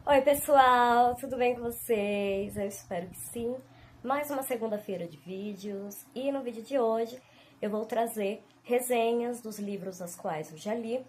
Oi, pessoal, tudo bem com vocês? Eu espero que sim. Mais uma segunda-feira de vídeos e no vídeo de hoje eu vou trazer resenhas dos livros aos quais eu já li,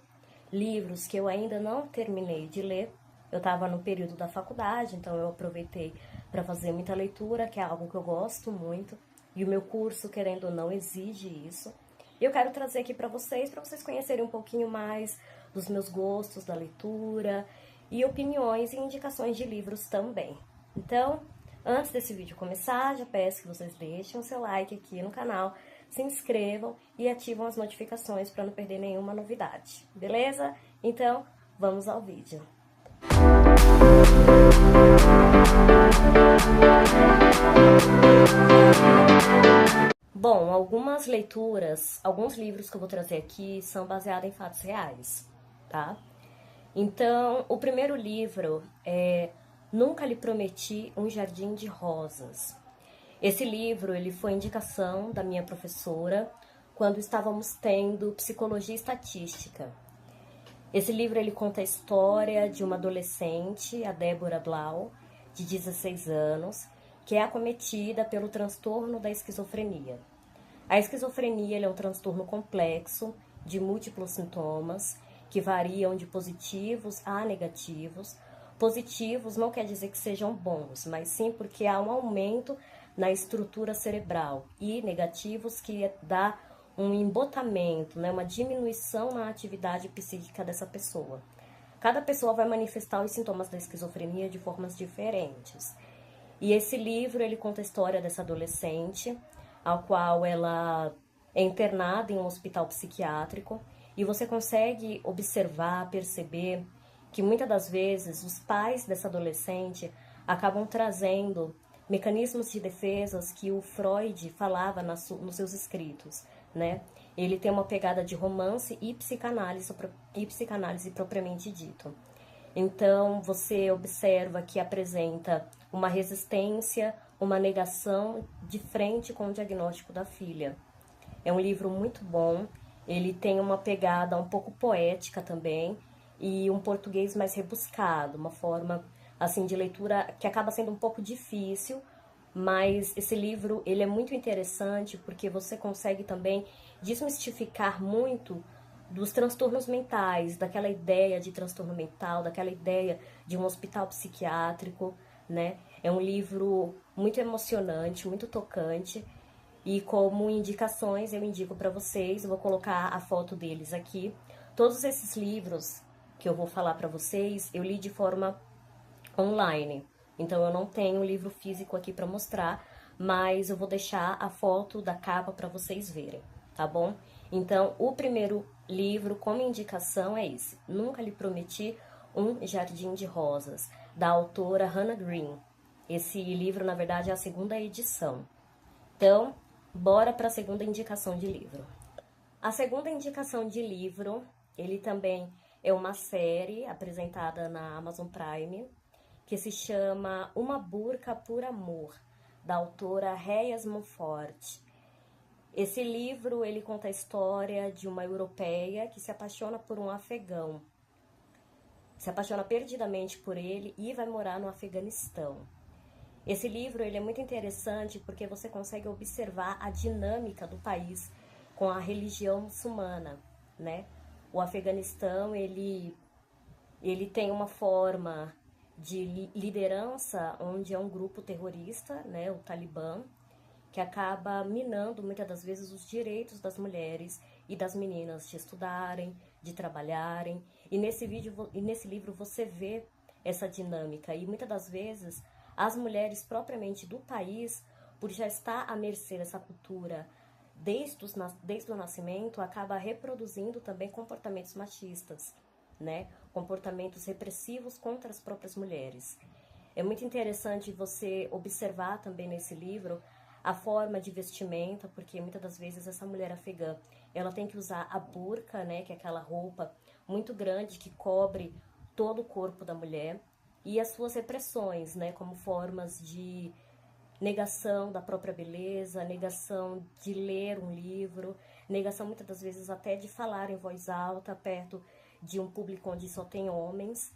livros que eu ainda não terminei de ler. Eu estava no período da faculdade, então eu aproveitei para fazer muita leitura, que é algo que eu gosto muito, e o meu curso, querendo ou não, exige isso. E eu quero trazer aqui para vocês conhecerem um pouquinho mais dos meus gostos da leitura e opiniões e indicações de livros também. Então, antes desse vídeo começar, já peço que vocês deixem o seu like aqui no canal, se inscrevam e ativam as notificações para não perder nenhuma novidade, beleza? Então, vamos ao vídeo. Bom, algumas leituras, alguns livros que eu vou trazer aqui são baseados em fatos reais, tá? Então, o primeiro livro é Nunca Lhe Prometi um Jardim de Rosas. Esse livro ele foi indicação da minha professora quando estávamos tendo psicologia estatística. Esse livro ele conta a história de uma adolescente, a Débora Blau, de 16 anos, que é acometida pelo transtorno da esquizofrenia. A esquizofrenia é um transtorno complexo de múltiplos sintomas que variam de positivos a negativos. Positivos não quer dizer que sejam bons, mas sim porque há um aumento na estrutura cerebral, e negativos que dá um embotamento, né, uma diminuição na atividade psíquica dessa pessoa. Cada pessoa vai manifestar os sintomas da esquizofrenia de formas diferentes. E esse livro ele conta a história dessa adolescente, ao qual ela é internada em um hospital psiquiátrico, e você consegue observar, perceber que muitas das vezes os pais dessa adolescente acabam trazendo mecanismos de defesas que o Freud falava nos seus escritos, né? Ele tem uma pegada de romance e psicanálise propriamente dito. Então, você observa que apresenta uma resistência, uma negação de frente com o diagnóstico da filha. É um livro muito bom, ele tem uma pegada um pouco poética também e um português mais rebuscado, uma forma assim de leitura que acaba sendo um pouco difícil, mas esse livro ele é muito interessante porque você consegue também desmistificar muito dos transtornos mentais, daquela ideia de transtorno mental, daquela ideia de um hospital psiquiátrico, né? É um livro muito emocionante, muito tocante. E como indicações, eu indico para vocês, eu vou colocar a foto deles aqui. Todos esses livros que eu vou falar para vocês, eu li de forma online. Então eu não tenho o livro físico aqui para mostrar, mas eu vou deixar a foto da capa para vocês verem, tá bom? Então, o primeiro livro como indicação é esse, Nunca Lhe Prometi um Jardim de Rosas, da autora Hannah Green. Esse livro, na verdade, é a segunda edição. Então, bora para a segunda indicação de livro. A segunda indicação de livro, ele também é uma série apresentada na Amazon Prime, que se chama Uma Burca por Amor, da autora Reyes Monfort. Esse livro, ele conta a história de uma europeia que se apaixona por um afegão. Se apaixona perdidamente por ele e vai morar no Afeganistão. Esse livro ele é muito interessante porque você consegue observar a dinâmica do país com a religião muçulmana, né? O Afeganistão, ele tem uma forma de liderança onde é um grupo terrorista, né, o Talibã, que acaba minando muitas das vezes os direitos das mulheres e das meninas de estudarem, de trabalharem. E nesse livro você vê essa dinâmica e muitas das vezes as mulheres propriamente do país, por já estar à mercê dessa cultura desde o nascimento, acaba reproduzindo também comportamentos machistas, né? Comportamentos repressivos contra as próprias mulheres. É muito interessante você observar também nesse livro a forma de vestimenta, porque muitas das vezes essa mulher afegã, ela tem que usar a burca, né, que é aquela roupa muito grande que cobre todo o corpo da mulher, e as suas repressões, né, como formas de negação da própria beleza, negação de ler um livro, negação muitas das vezes até de falar em voz alta perto de um público onde só tem homens.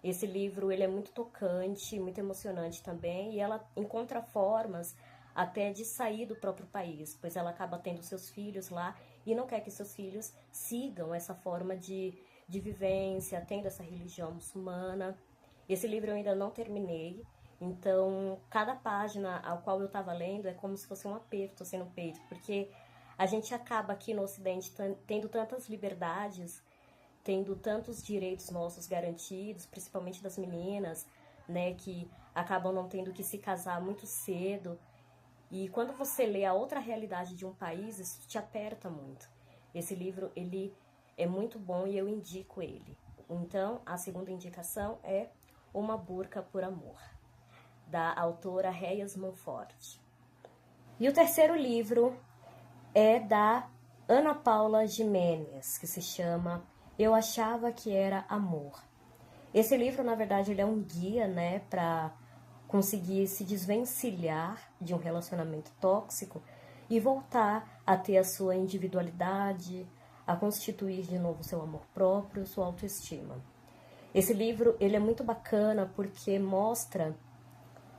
Esse livro, ele é muito tocante, muito emocionante também, e ela encontra formas até de sair do próprio país, pois ela acaba tendo seus filhos lá e não quer que seus filhos sigam essa forma de vivência, tendo essa religião muçulmana. Esse livro eu ainda não terminei, então cada página ao qual eu estava lendo é como se fosse um aperto assim no peito, porque a gente acaba aqui no Ocidente tendo tantas liberdades, tendo tantos direitos nossos garantidos, principalmente das meninas, né, que acabam não tendo que se casar muito cedo. E quando você lê a outra realidade de um país, isso te aperta muito. Esse livro, ele é muito bom e eu indico ele. Então, a segunda indicação é Uma Burca por Amor, da autora Reyes Monfort. E o terceiro livro é da Ana Paula Jiménez, que se chama Eu Achava que Era Amor. Esse livro, na verdade, ele é um guia, né, para conseguir se desvencilhar de um relacionamento tóxico e voltar a ter a sua individualidade, a constituir de novo seu amor próprio, sua autoestima. Esse livro, ele é muito bacana porque mostra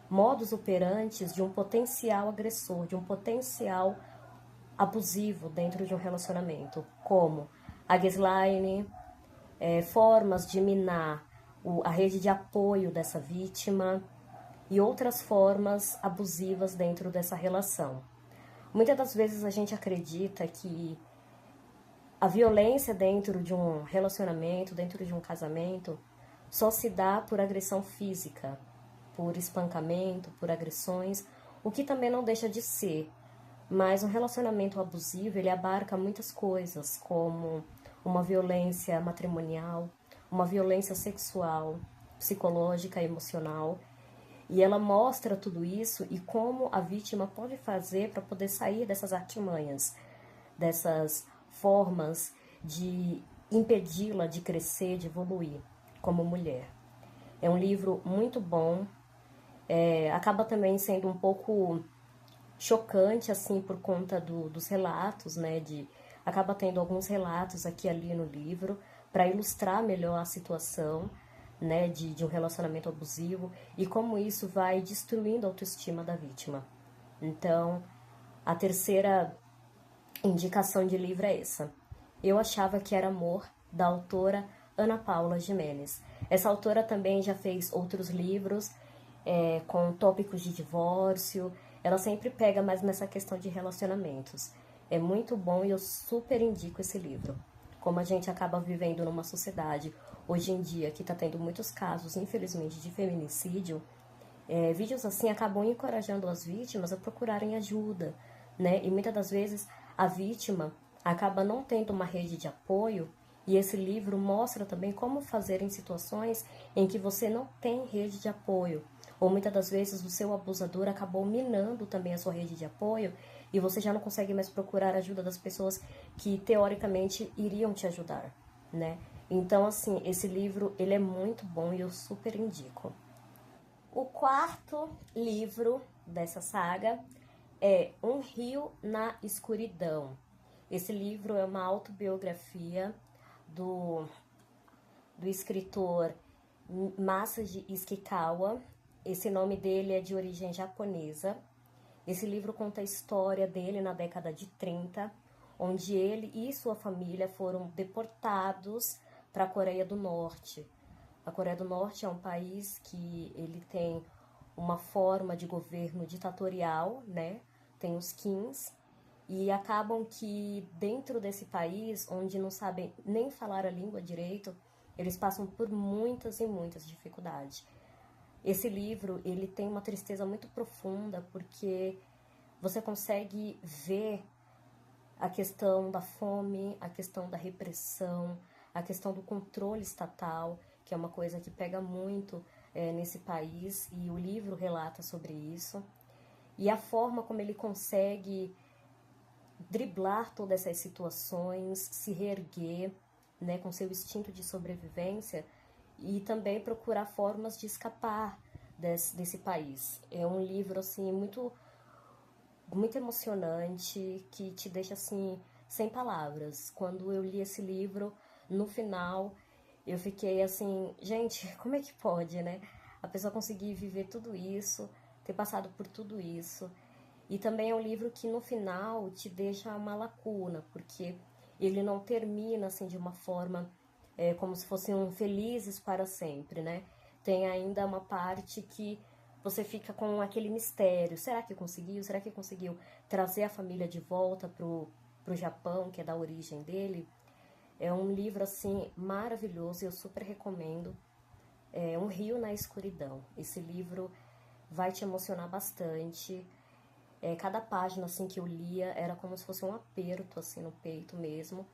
modus operantes de um potencial agressor, de um potencial abusivo dentro de um relacionamento, como a gaslighting, formas de minar a rede de apoio dessa vítima e outras formas abusivas dentro dessa relação. Muitas das vezes a gente acredita que a violência dentro de um relacionamento, dentro de um casamento, só se dá por agressão física, por espancamento, por agressões, o que também não deixa de ser. Mas um relacionamento abusivo, ele abarca muitas coisas, como uma violência matrimonial, uma violência sexual, psicológica, emocional. E ela mostra tudo isso e como a vítima pode fazer para poder sair dessas artimanhas, dessas formas de impedi-la de crescer, de evoluir como mulher. É um livro muito bom, acaba também sendo um pouco chocante, assim, por conta dos relatos, né, acaba tendo alguns relatos aqui e ali no livro, para ilustrar melhor a situação, né, de um relacionamento abusivo e como isso vai destruindo a autoestima da vítima. Então, a terceira indicação de livro é essa. Eu Achava que Era Amor, da autora Ana Paula Jiménez. Essa autora também já fez outros livros com tópicos de divórcio. Ela sempre pega mais nessa questão de relacionamentos. É muito bom e eu super indico esse livro. Como a gente acaba vivendo numa sociedade hoje em dia que está tendo muitos casos, infelizmente, de feminicídio, vídeos assim acabam encorajando as vítimas a procurarem ajuda, né? E muitas das vezes a vítima acaba não tendo uma rede de apoio e esse livro mostra também como fazer em situações em que você não tem rede de apoio. Ou muitas das vezes o seu abusador acabou minando também a sua rede de apoio e você já não consegue mais procurar a ajuda das pessoas que teoricamente iriam te ajudar, né? Então, assim, esse livro, ele é muito bom e eu super indico. O quarto livro dessa saga é Um Rio na Escuridão. Esse livro é uma autobiografia do escritor Masashi Ishikawa. Esse nome dele é de origem japonesa. Esse livro conta a história dele na década de 30, onde ele e sua família foram deportados para a Coreia do Norte. A Coreia do Norte é um país que ele tem uma forma de governo ditatorial, né? Tem os Kins, e acabam que dentro desse país, onde não sabem nem falar a língua direito, eles passam por muitas e muitas dificuldades. Esse livro, ele tem uma tristeza muito profunda, porque você consegue ver a questão da fome, a questão da repressão, a questão do controle estatal, que é uma coisa que pega muito nesse país, e o livro relata sobre isso. E a forma como ele consegue driblar todas essas situações, se reerguer, né, com seu instinto de sobrevivência e também procurar formas de escapar desse país. É um livro assim muito emocionante, que te deixa assim sem palavras. Quando eu li esse livro, no final Eu fiquei assim, gente, como é que pode, né? A pessoa conseguir viver tudo isso, ter passado por tudo isso. E também é um livro que no final te deixa uma lacuna, porque ele não termina assim de uma forma como se fossem felizes para sempre, né? Tem ainda uma parte que você fica com aquele mistério. Será que conseguiu? Será que conseguiu trazer a família de volta pro Japão, que é da origem dele? É um livro assim maravilhoso, eu super recomendo. É Um Rio na Escuridão. Esse livro vai te emocionar bastante. Cada página assim que eu lia era como se fosse um aperto assim no peito mesmo,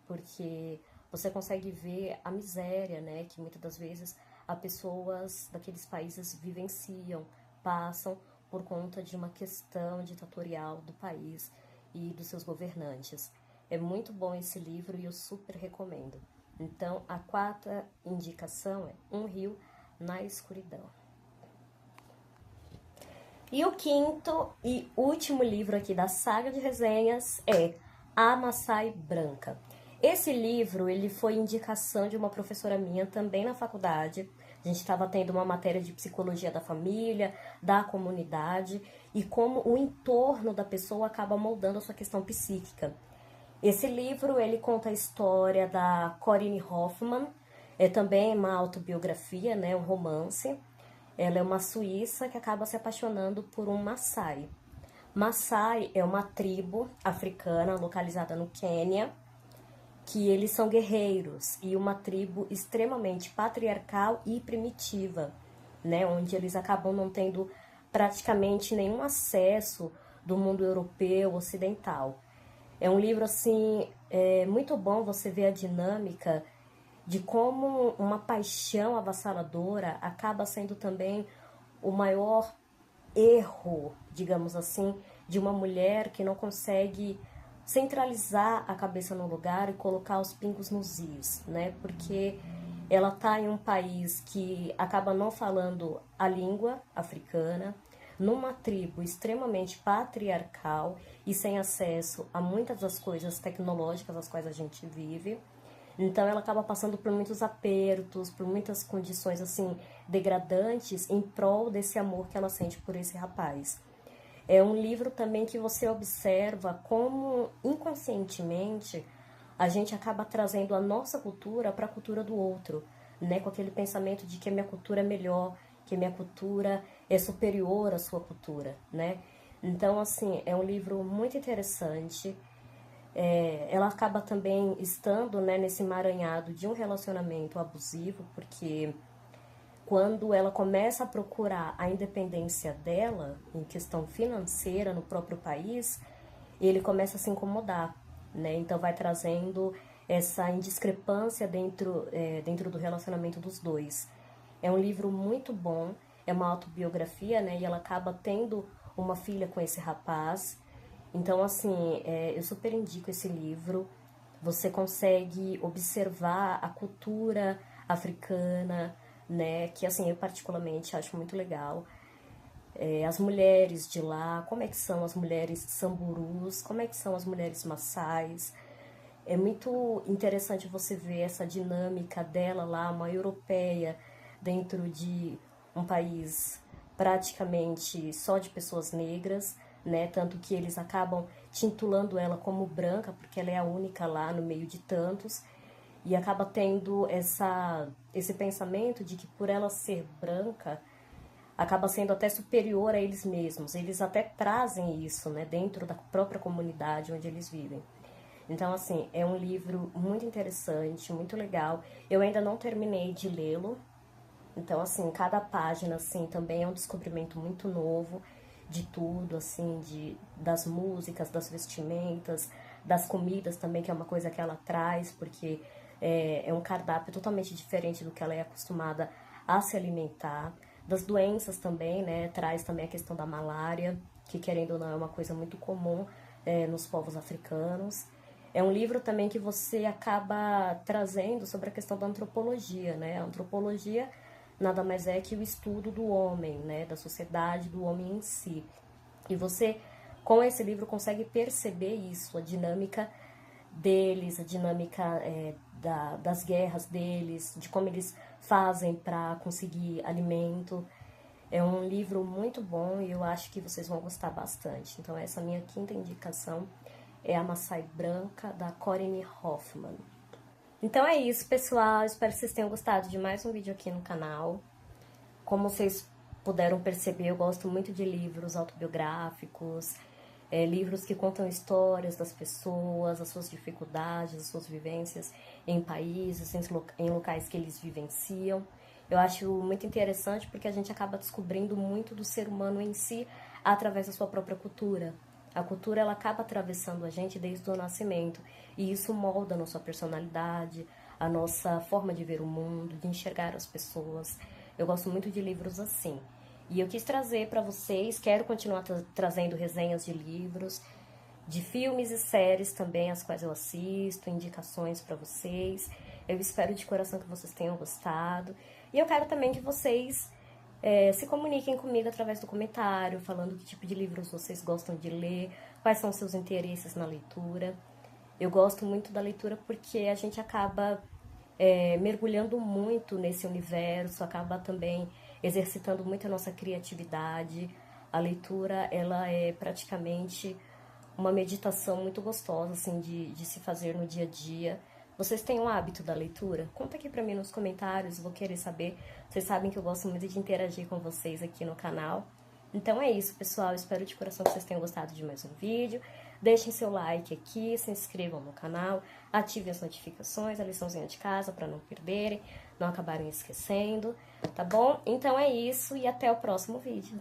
porque você consegue ver a miséria, né, que muitas das vezes as pessoas daqueles países vivenciam, passam por conta de uma questão ditatorial do país e dos seus governantes. É muito bom esse livro e eu super recomendo. Então, a quarta indicação é Um Rio na Escuridão. E o quinto e último livro aqui da saga de resenhas é A Maçai Branca. Esse livro ele foi indicação de uma professora minha também na faculdade. A gente estava tendo uma matéria de psicologia da família, da comunidade e como o entorno da pessoa acaba moldando a sua questão psíquica. Esse livro ele conta a história da Corinne Hoffmann, é também uma autobiografia, né, um romance. Ela é uma suíça que acaba se apaixonando por um Maasai. Maasai é uma tribo africana localizada no Quênia, que eles são guerreiros e uma tribo extremamente patriarcal e primitiva, né, onde eles acabam não tendo praticamente nenhum acesso do mundo europeu, ocidental. É um livro assim, muito bom você ver a dinâmica de como uma paixão avassaladora acaba sendo também o maior erro, digamos assim, de uma mulher que não consegue centralizar a cabeça no lugar e colocar os pingos nos is, né? Porque ela está em um país que acaba não falando a língua africana, numa tribo extremamente patriarcal e sem acesso a muitas das coisas tecnológicas às quais a gente vive. Então ela acaba passando por muitos apertos, por muitas condições assim degradantes em prol desse amor que ela sente por esse rapaz. É um livro também que você observa como inconscientemente a gente acaba trazendo a nossa cultura para a cultura do outro, né? Com aquele pensamento de que a minha cultura é melhor, que a minha cultura é superior à sua cultura, né? Então, assim, é um livro muito interessante. Ela acaba também estando, né, nesse emaranhado de um relacionamento abusivo, porque quando ela começa a procurar a independência dela em questão financeira no próprio país, ele começa a se incomodar, né? Então vai trazendo essa indiscrepância dentro do relacionamento dos dois. É um livro muito bom, é uma autobiografia, né? E ela acaba tendo uma filha com esse rapaz. Então, assim, eu super indico esse livro. Você consegue observar a cultura africana, né? Que, assim, eu particularmente acho muito legal. As mulheres de lá, como é que são as mulheres samburus, como é que são as mulheres maçais. É muito interessante você ver essa dinâmica dela lá, uma europeia, dentro de um país praticamente só de pessoas negras, né? Tanto que eles acabam titulando ela como branca, porque ela é a única lá no meio de tantos, e acaba tendo esse pensamento de que por ela ser branca, acaba sendo até superior a eles mesmos. Eles até trazem isso, né, dentro da própria comunidade onde eles vivem. Então, assim, é um livro muito interessante, muito legal. Eu ainda não terminei de lê-lo. Então, assim, cada página, assim, também é um descobrimento muito novo de tudo, assim, das músicas, das vestimentas, das comidas também, que é uma coisa que ela traz, porque é um cardápio totalmente diferente do que ela é acostumada a se alimentar. Das doenças também, né? Traz também a questão da malária, que querendo ou não é uma coisa muito comum nos povos africanos. É um livro também que você acaba trazendo sobre a questão da antropologia, né? A antropologia nada mais é que o estudo do homem, né? Da sociedade, do homem em si. E você, com esse livro, consegue perceber isso, a dinâmica deles, a dinâmica das guerras deles, de como eles fazem para conseguir alimento. É um livro muito bom e eu acho que vocês vão gostar bastante. Então essa minha quinta indicação é A Maçã Branca, da Corinne Hoffman. Então é isso, pessoal. Espero que vocês tenham gostado de mais um vídeo aqui no canal. Como vocês puderam perceber, eu gosto muito de livros autobiográficos, livros que contam histórias das pessoas, as suas dificuldades, as suas vivências em países, em locais que eles vivenciam. Eu acho muito interessante porque a gente acaba descobrindo muito do ser humano em si através da sua própria cultura. A cultura, ela acaba atravessando a gente desde o nascimento e isso molda a nossa personalidade, a nossa forma de ver o mundo, de enxergar as pessoas. Eu gosto muito de livros assim. E eu quis trazer para vocês, quero continuar trazendo resenhas de livros, de filmes e séries também, as quais eu assisto, indicações para vocês. Eu espero de coração que vocês tenham gostado. E eu quero também que vocês se comuniquem comigo através do comentário, falando que tipo de livros vocês gostam de ler, quais são seus interesses na leitura. Eu gosto muito da leitura porque a gente acaba mergulhando muito nesse universo, acaba também exercitando muito a nossa criatividade. A leitura, ela é praticamente uma meditação muito gostosa, assim, de se fazer no dia a dia. Vocês têm o hábito da leitura? Conta aqui pra mim nos comentários, vou querer saber. Vocês sabem que eu gosto muito de interagir com vocês aqui no canal. Então é isso, pessoal. Espero de coração que vocês tenham gostado de mais um vídeo. Deixem seu like aqui, se inscrevam no canal, ativem as notificações, a liçãozinha de casa para não perderem, não acabarem esquecendo, tá bom? Então é isso e até o próximo vídeo.